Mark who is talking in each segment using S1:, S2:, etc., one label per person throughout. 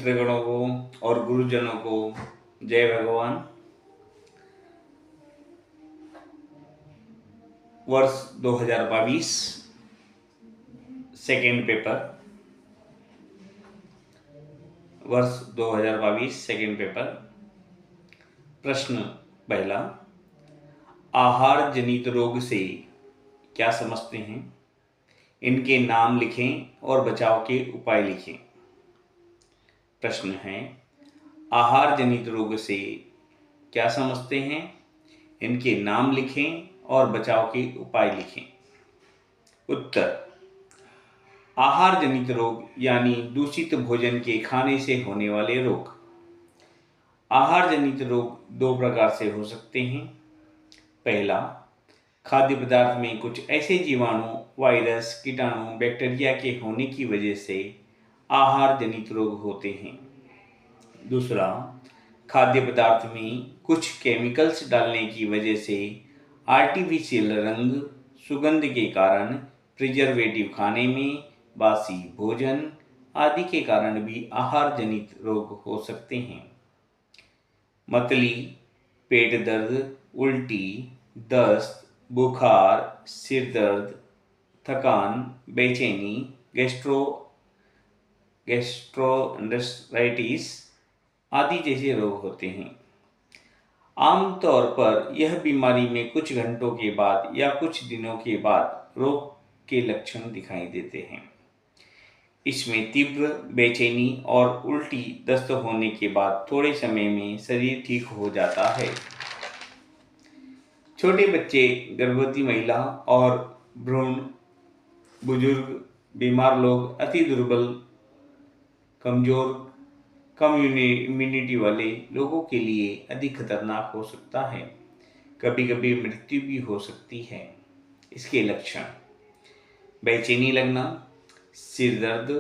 S1: मित्रगणों को और गुरुजनों को जय भगवान। वर्ष 2022 सेकेंड पेपर। वर्ष 2022 सेकेंड पेपर। प्रश्न पहला, आहार जनित रोग से क्या समझते हैं? इनके नाम लिखें और बचाव के उपाय लिखें। प्रश्न है, आहार जनित रोग से क्या समझते हैं? इनके नाम लिखें और बचाव के उपाय लिखें। उत्तर, आहार जनित रोग यानी दूषित भोजन के खाने से होने वाले रोग। आहार जनित रोग दो प्रकार से हो सकते हैं। पहला, खाद्य पदार्थ में कुछ ऐसे जीवाणु, वायरस, कीटाणु, बैक्टीरिया के होने की वजह से आहार जनित रोग होते हैं। दूसरा, खाद्य पदार्थ में कुछ केमिकल्स डालने की वजह से आर्टिफिशियल रंग, सुगंध के कारण, प्रिजर्वेटिव खाने में, बासी भोजन आदि के कारण भी आहार जनित रोग हो सकते हैं। मतली, पेट दर्द, उल्टी, दस्त, बुखार, सिर दर्द, थकान, बेचैनी, गैस्ट्रोएंटेराइटिस आदि जैसे रोग होते हैं। आमतौर पर यह बीमारी में कुछ घंटों के बाद या कुछ दिनों के बाद रोग के लक्षण दिखाई देते हैं। इसमें तीव्र बेचैनी और उल्टी दस्त होने के बाद थोड़े समय में शरीर ठीक हो जाता है। छोटे बच्चे, गर्भवती महिला और भ्रूण, बुजुर्ग, बीमार लोग, अति दुर्बल, कमजोर, कम इम्यूनिटी वाले लोगों के लिए अधिक खतरनाक हो सकता है। कभी कभी मृत्यु भी हो सकती है। इसके लक्षण: बेचैनी लगना, सिर दर्द,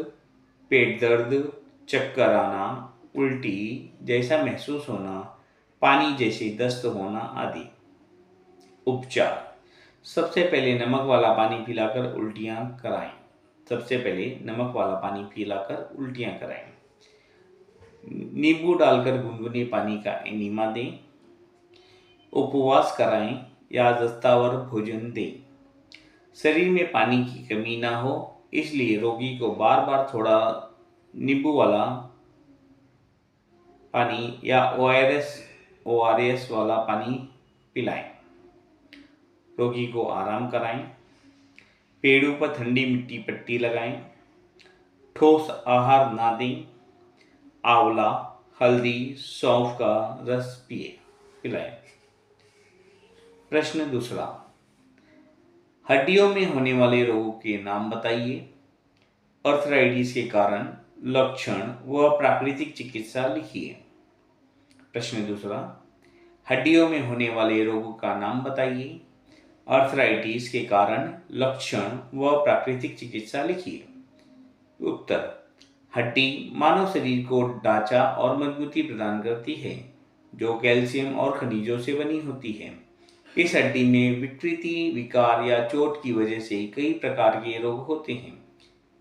S1: पेट दर्द, चक्कर आना, उल्टी जैसा महसूस होना, पानी जैसे दस्त होना आदि। उपचार: सबसे पहले नमक वाला पानी पिलाकर उल्टियां कराएं। नींबू डालकर गुनगुने पानी का एनिमा दें। उपवास कराएं या दस्तावर भोजन दें। शरीर में पानी की कमी ना हो, इसलिए रोगी को बार बार थोड़ा नींबू वाला पानी या ORS वाला पानी पिलाएं। रोगी को आराम कराएं। पेड़ों पर ठंडी मिट्टी पट्टी लगाएं। ठोस आहार ना दें। आंवला, हल्दी, सौंफ का रस पिलाएं। प्रश्न दूसरा, हड्डियों में होने वाले रोगों के नाम बताइए। आर्थराइटिस के कारण, लक्षण व प्राकृतिक चिकित्सा लिखिए। प्रश्न दूसरा, हड्डियों में होने वाले रोगों का नाम बताइए। आर्थराइटिस के कारण, लक्षण व प्राकृतिक चिकित्सा लिखिए। उत्तर, हड्डी मानव शरीर को ढांचा और मजबूती प्रदान करती है, जो कैल्शियम और खनिजों से बनी होती है। इस हड्डी में विकृति, विकार या चोट की वजह से कई प्रकार के रोग होते हैं,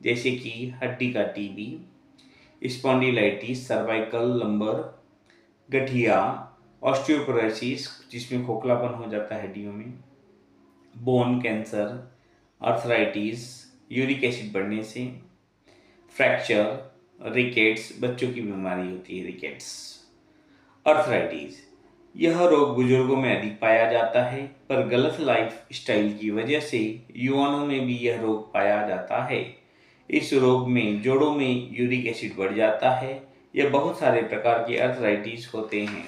S1: जैसे कि हड्डी का टीबी, स्पॉन्डिलाइटिस, सर्वाइकल, लंबर, गठिया, ऑस्टियोपोरोसिस जिसमें खोखलापन हो जाता है हड्डियों में, bone cancer, arthritis, uric acid बढ़ने से, फ्रैक्चर, रिकेट्स, बच्चों की बीमारी होती है रिकेट्स। आर्थराइटिस, यह रोग बुजुर्गों में अधिक पाया जाता है, पर गलत लाइफ स्टाइल की वजह से युवाओं में भी यह रोग पाया जाता है। इस रोग में जोड़ों में यूरिक एसिड बढ़ जाता है। यह बहुत सारे प्रकार के आर्थराइटिस होते हैं।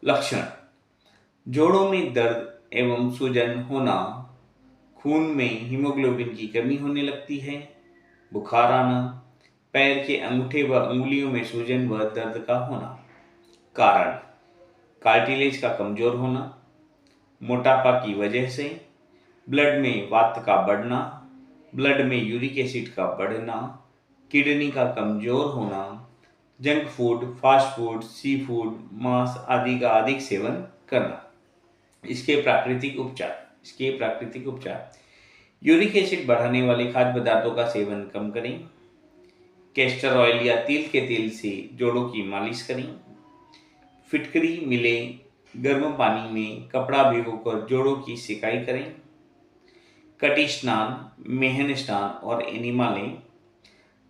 S1: लक्षण: जोड़ों में दर्द एवं सूजन होना, खून में हीमोग्लोबिन की कमी होने लगती है, बुखार आना, पैर के अंगूठे व अंगुलियों में सूजन व दर्द का होना। कारण: कार्टिलेज का कमजोर होना, मोटापा की वजह से, ब्लड में वात का बढ़ना, ब्लड में यूरिक एसिड का बढ़ना, किडनी का कमजोर होना, junk food, fast food, sea food, मांस आदि का अधिक सेवन करना। इसके प्राकृतिक उपचार: यूरिक एसिड बढ़ाने वाले खाद्य पदार्थों का सेवन कम करें। कैस्टर ऑयल या तिल के तेल से जोड़ों की मालिश करें। फिटकरी मिले गर्म पानी में कपड़ा भिगोकर जोड़ों की सिकाई करें। कटी स्नान, मेहन स्नान और एनिमा लें।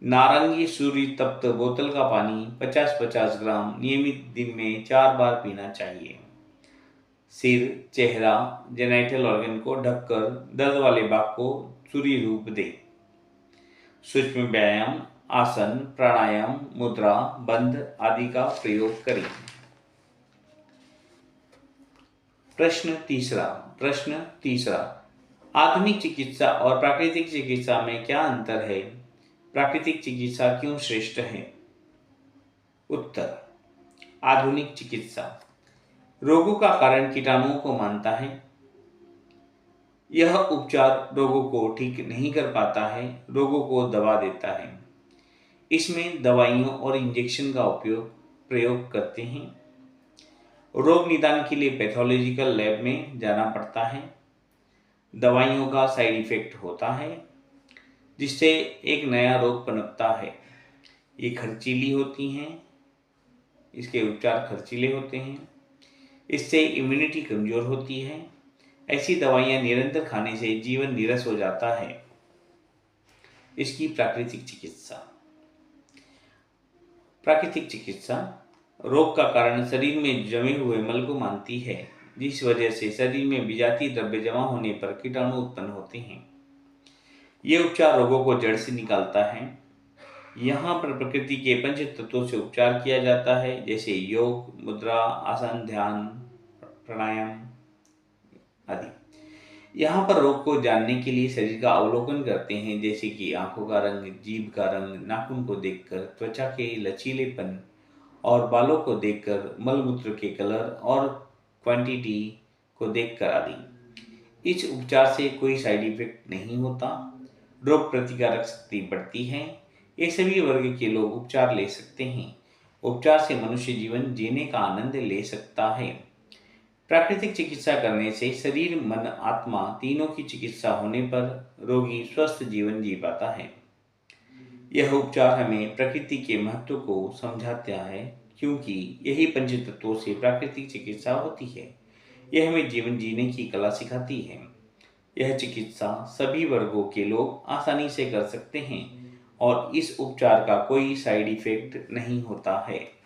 S1: नारंगी सूर्य तप्त बोतल का पानी 50-50 ग्राम नियमित दिन में 4 बार पीना चाहिए। सिर, चेहरा, जेनिटल ऑर्गन को ढककर दर्द वाले भाग को सूर्य रूप दें। सूक्ष्म व्यायाम, आसन, प्राणायाम, मुद्रा, बंध आदि का प्रयोग करें। प्रश्न तीसरा, आधुनिक चिकित्सा और प्राकृतिक चिकित्सा में क्या अंतर है? प्राकृतिक चिकित्सा क्यों श्रेष्ठ है? उत्तर, आधुनिक चिकित्सा रोगों का कारण कीटाणुओं को मानता है। यह उपचार रोगों को ठीक नहीं कर पाता है, रोगों को दबा देता है। इसमें दवाइयों और इंजेक्शन का प्रयोग करते हैं। रोग निदान के लिए पैथोलॉजिकल लैब में जाना पड़ता है। दवाइयों का साइड इफेक्ट होता है, जिससे एक नया रोग पनपता है। ये खर्चीली होती हैं, इसके उपचार खर्चीले होते हैं। इससे इम्यूनिटी कमजोर होती है। ऐसी दवाइयाँ निरंतर खाने से जीवन नीरस हो जाता है। इसकी प्राकृतिक चिकित्सा रोग का कारण शरीर में जमे हुए मल को मानती है, जिस वजह से शरीर में विजातीय द्रव्य जमा होने पर कीटाणु उत्पन्न होते हैं। ये उपचार रोगों को जड़ से निकालता है। यहाँ पर प्रकृति के पंच तत्वों से उपचार किया जाता है, जैसे योग, मुद्रा, आसन, ध्यान, प्राणायाम आदि। यहाँ पर रोग को जानने के लिए शरीर का अवलोकन करते हैं, जैसे कि आंखों का रंग, जीभ का रंग, नाखून को देखकर, त्वचा के लचीलेपन और बालों को देखकर, मलमूत्र के कलर और क्वांटिटी को देखकर आदि। इस उपचार से कोई साइड इफेक्ट नहीं होता, रोग प्रतिकारक शक्ति बढ़ती है। ये सभी वर्ग के लोग उपचार ले सकते हैं। उपचार से मनुष्य जीवन जीने का आनंद ले सकता है। प्राकृतिक चिकित्सा करने से शरीर, मन, आत्मा तीनों की चिकित्सा होने पर रोगी स्वस्थ जीवन जी पाता है। यह उपचार हमें प्रकृति के महत्व को समझाता है, क्योंकि यही पंच तत्वों से प्राकृतिक चिकित्सा होती है। यह हमें जीवन जीने की कला सिखाती है। यह चिकित्सा सभी वर्गों के लोग आसानी से कर सकते हैं और इस उपचार का कोई साइड इफेक्ट नहीं होता है।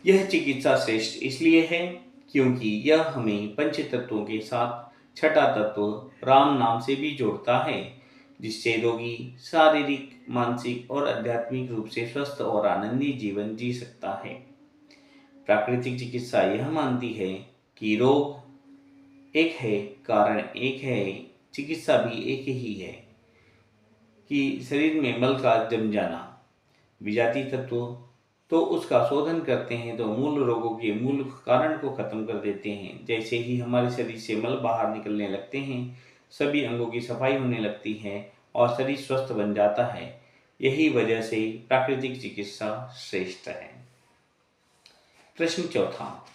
S1: यह चिकित्सा श्रेष्ठ इसलिए है क्योंकि यह हमें पंच तत्वों के साथ छठा तत्व राम नाम से भी जोड़ता है, जिससे रोगी शारीरिक, मानसिक और आध्यात्मिक रूप से स्वस्थ और आनंदी जीवन जी सकता है। प्राकृतिक चिकित्सा यह मानती है कि रोग एक है, कारण एक है, चिकित्सा भी एक ही है। कि शरीर में मल का जम जाना, विजातीय तत्व तो उसका शोधन करते हैं, तो मूल रोगों के मूल कारण को खत्म कर देते हैं। जैसे ही हमारे शरीर से मल बाहर निकलने लगते हैं, सभी अंगों की सफाई होने लगती है और शरीर स्वस्थ बन जाता है। यही वजह से प्राकृतिक चिकित्सा श्रेष्ठ है। प्रश्न चौथा,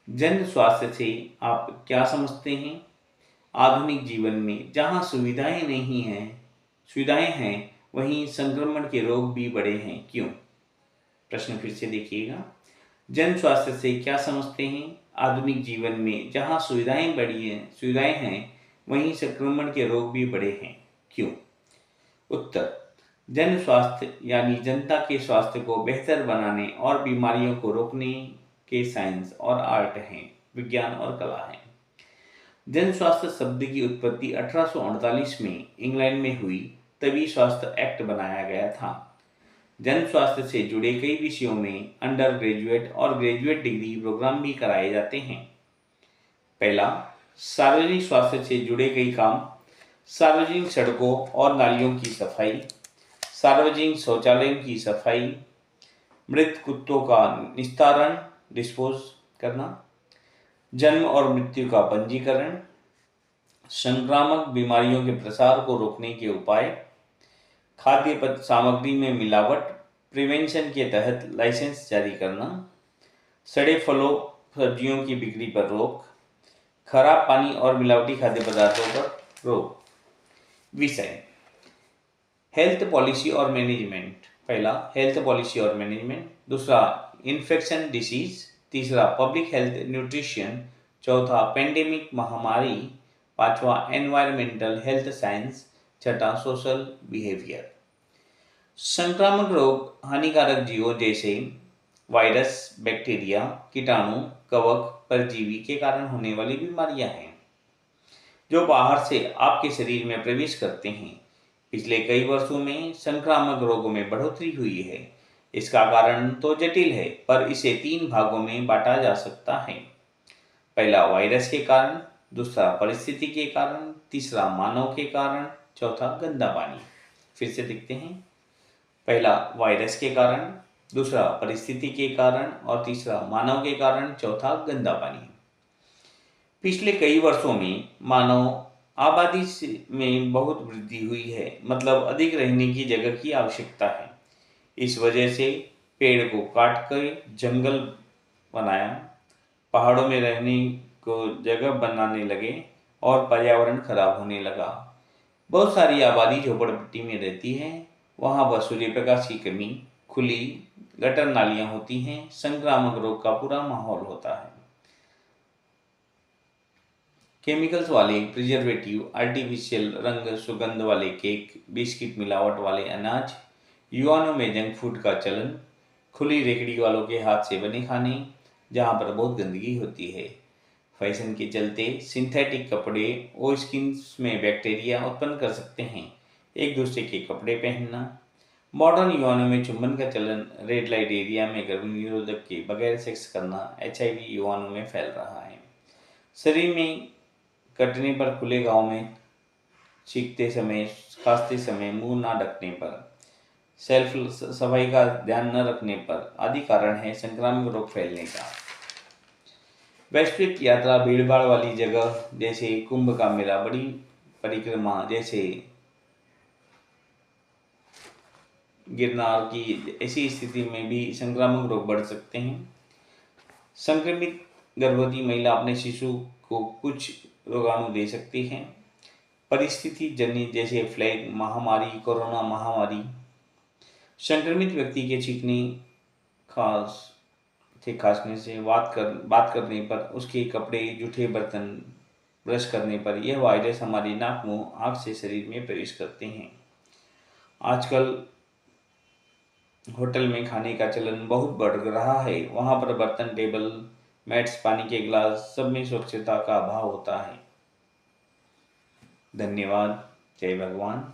S1: जन स्वास्थ्य से आप क्या समझते हैं? आधुनिक जीवन में जहाँ सुविधाएं हैं, वहीं संक्रमण के रोग भी बढ़े हैं, क्यों? प्रश्न फिर से देखिएगा। जन स्वास्थ्य से क्या समझते हैं? आधुनिक जीवन में जहाँ सुविधाएं हैं, वहीं संक्रमण के रोग भी बढ़े हैं, क्यों? उत्तर, जन स्वास्थ्य यानी जनता के स्वास्थ्य को बेहतर बनाने और बीमारियों को रोकने के साइंस और आर्ट हैं, विज्ञान और कला है। जन स्वास्थ्य शब्द की उत्पत्ति 1848 में इंग्लैंड में हुई, तभी स्वास्थ्य एक्ट बनाया गया था। जन स्वास्थ्य से जुड़े कई विषयों में अंडर ग्रेजुएट और ग्रेजुएट डिग्री प्रोग्राम भी कराए जाते हैं। पहला, सार्वजनिक स्वास्थ्य से जुड़े कई काम: सार्वजनिक सड़कों और नालियों की सफाई, सार्वजनिक शौचालयों की सफाई, मृत कुत्तों का निस्तारण डिस्पोज करना, जन्म और मृत्यु का पंजीकरण, संक्रामक बीमारियों के प्रसार को रोकने के उपाय, खाद्य सामग्री में मिलावट प्रिवेंशन के तहत लाइसेंस जारी करना, सड़े फलों सब्जियों की बिक्री पर रोक, खराब पानी और मिलावटी खाद्य पदार्थों पर रोक। विषय हेल्थ पॉलिसी और मैनेजमेंट। पहला हेल्थ पॉलिसी और मैनेजमेंट, दूसरा इन्फेक्शन डिसीज, तीसरा पब्लिक हेल्थ न्यूट्रिशन, चौथा पेंडेमिक महामारी, पांचवा एनवायरमेंटल हेल्थ साइंस, छठा सोशल बिहेवियर। संक्रामक रोग हानिकारक जीवों जैसे वायरस, बैक्टीरिया, कीटाणु, कवक, परजीवी के कारण होने वाली बीमारियां हैं जो बाहर से आपके शरीर में प्रवेश करते हैं। पिछले कई वर्षों में संक्रामक रोगों में बढ़ोतरी हुई है। इसका कारण तो जटिल है, पर इसे 3 भागों में बांटा जा सकता है। पहला वायरस के कारण, दूसरा परिस्थिति के कारण, तीसरा मानव के कारण, चौथा गंदा पानी। फिर से देखते हैं। पहला वायरस के कारण, दूसरा परिस्थिति के कारण और तीसरा मानव के कारण, चौथा गंदा पानी। पिछले कई वर्षों में मानव आबादी में बहुत वृद्धि हुई है, मतलब अधिक रहने की जगह की आवश्यकता है। इस वजह से पेड़ को काट कर जंगल बनाया, पहाड़ों में रहने को जगह बनाने लगे और पर्यावरण खराब होने लगा। बहुत सारी आबादी झोपड़पट्टी में रहती है, वहाँ पर सूर्य प्रकाश की कमी, खुली गटर नालियाँ होती हैं, संक्रामक रोग का पूरा माहौल होता है। केमिकल्स वाले प्रिजर्वेटिव, आर्टिफिशियल रंग, सुगंध वाले केक, बिस्किट, मिलावट वाले अनाज, युवाओं में जंक फूड का चलन, खुली रेकड़ी वालों के हाथ से बने खाने जहाँ पर बहुत गंदगी होती है। फैशन के चलते सिंथेटिक कपड़े और स्किन में बैक्टीरिया उत्पन्न कर सकते हैं। एक दूसरे के कपड़े पहनना, मॉडर्न युवाओं में चुंबन का चलन, रेड लाइट एरिया में गर्मी निरोधक के बगैर सेक्स करना, HIV युवाओं में फैल रहा है। शरीर में कटने पर, खुले घाव में, छींकते समय, खांसते समय मुंह ना ढकने पर, सेल्फ सफाई का ध्यान न रखने पर आदि कारण है संक्रामक रोग फैलने का। वैश्विक यात्रा, भीड़भाड़ वाली जगह जैसे कुंभ का मेला, बड़ी परिक्रमा जैसे गिरनार की ऐसी स्थिति में भी संक्रामक रोग बढ़ सकते हैं। संक्रमित गर्भवती महिला अपने शिशु को कुछ रोगाणु दे सकती हैं। परिस्थिति जन्य जैसे प्लेग महामारी, कोरोना महामारी। संक्रमित व्यक्ति के छींकने, खांसने से, बात करने पर, उसके कपड़े, जूठे बर्तन ब्रश करने पर यह वायरस हमारी नाक, मुंह, आँख से शरीर में प्रवेश करते हैं। आजकल होटल में खाने का चलन बहुत बढ़ रहा है। वहाँ पर बर्तन, टेबल, मैट्स, पानी के गिलास, सब में स्वच्छता का अभाव होता है। धन्यवाद। जय भगवान।